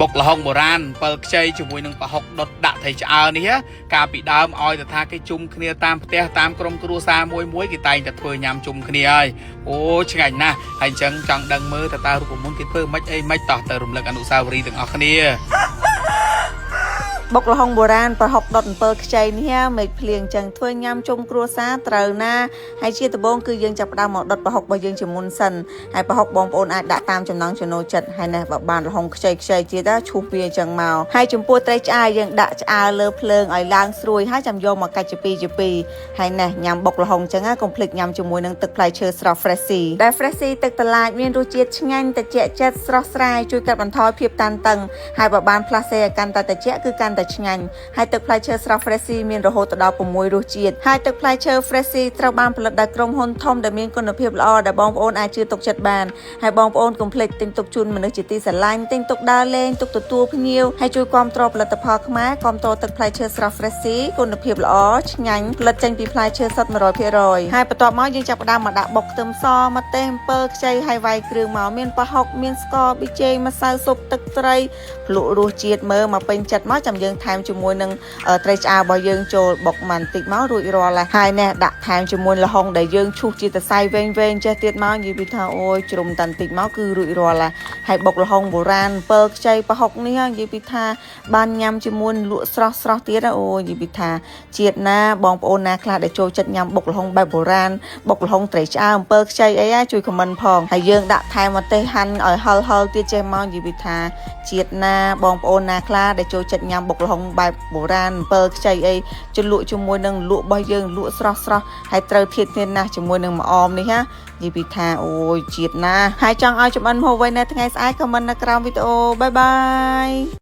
បុកល្ហុងបុរាណ7ខ្ចីជាមួយនឹងប្រហុកដុតដាក់ថៃឆ្អើនេះកាលពីដើមឲ្យតែថាគេជុំគ្នាតាមផ្ទះតាមក្រុមគ្រួសារមួយគេតែងតែធ្វើញ៉ាំជុំគ្នាហើយអូឆ្ងាញ់ណាស់ហើយអញ្ចឹងចង់ដឹងមើលតើរូបមន្តគេធ្វើម៉េចអីម៉េចតោះទៅរំលឹកអនុស្សាវរីយ៍ទាំងអស់គ្នាបុកល្ហុងបុរាណប្រហុកដុត7ខ្ចីនេះមេឃភ្លៀងចឹងធ្វើញ៉ាំជុំគ្រួសារត្រូវណាហើយជាដំបូងគឺយើងចាប់ផ្ដើមមកដុតប្រហុករបស់យើងជាមុនសិនហើយប្រហុកបងប្អូនអាចដាក់តាមចំណង់ចំណូលចិត្តហើយនេះបើបានល្ហុងខ្ចីទៀតឈូសវាចឹងមកហើយចំពោះត្រីឆ្អើយើងដាក់ឆ្អើលើភ្លើងឲ្យឡើងស្រួយហើយចាំយកមកកាច់ជាពីរហើយនេះញ៉ាំបុកល្ហុងចឹងកុំភ្លេចញ៉ាំជាមួយនឹងទឹកផ្លែឈើស្រស់ Freshie ដែល Freshie ទឹកតឡាចមានរសជាតិឆ្ងាញ់ត្រជាក់ចិត្តស្រស់ស្រាយជួយកាត់បន្ថយភាពតានតឹងហើយបើបានផ្លាស់សេឲ្យកាន់តែត្រជាក់គឺកាន់តែឆ្ងាញ់ហើយទឹកផ្លែឈើស្រស់ Freshie មានរហូតដល់6រសជាតិហើយទឹកផ្លែឈើ Freshie ត្រូវបានផលិតដោយក្រុមហ៊ុនធំដែលមានគុណភាពល្អដែលបងប្អូនអាចជឿទុកចិត្តបានហើយបងប្អូនកុំភ្លេចទិញទុកជូនមនុស្សជាទីស្រឡាញ់ទិញទុកដើរលេងទុកទទួលភ្ញៀវហើយជួយគាំទ្រផលិតផលខ្មែរគាំទ្រទឹកផ្លែឈើស្រស់ Freshie គុណភាពល្អឆ្ងាញ់ផលិតចេញពីផ្លែឈើសុទ្ធ 100% ហើយបន្ទាប់មកយើងចាប់ផ្ដើមមកដាក់បុកខ្ទឹមសម្ទេសអំពិលខ្ចីហើយវាយគ្រឿងមកមានប្រហុកមានស្ករប៊ីចេងម្សៅស៊ុបទឹកត្រីភ្លក់រសជាតិមើលមកពេញចិត្តមកចាំយើងថែមជាមួយនឹងត្រីឆ្អើរបស់យើងចូលបុកបន្តិចមករួចរាល់ហើយនេះដាក់ថែមជាមួយល្ហុងដែលយើងឈូសជាសរសៃវែងចេះទៀតមកនិយាយពីថាអូយជ្រុំតាន់តិចមកគឺរួចរាល់ហើយបុកល្ហុងបុរាណ7ខ្ចីប្រហុកនេះនិយាយពីថាបានញ៉ាំជាមួយលក់ស្រស់ទៀតអូនិយាយពីថាជាតិណាបងប្អូនណាខ្លះដែលចូលចិត្តញ៉ាំបុកល្ហុងបែបបុរាណបុកល្ហុងត្រីឆ្អើ7ខ្ចីអីជួយខមមិនផងហើយយើងដាក់ថែមម្ទេសហាន់ឲ្យហឹលទៀតចេះមកនិយាយពីថាជាតិណាបងប្អូនណាខ្លះដែលចូលចិត្តញ៉ាំបុកល្ហុងបែបបុរាណ7ខ្ចីអីជលក់ជាមួយនឹងលក់របស់យើងលក់ស្រស់ហើយត្រូវធៀបគ្នាណាស់ជាមួយនឹងម្អមនេះណានិយាយពីថាអូយជាតិណាហើយចង់ឲ្យចម្អិនហូបໄວនៅថ្ងៃស្អែកខមមិននៅក្រោមវីដេអូបាយបាយ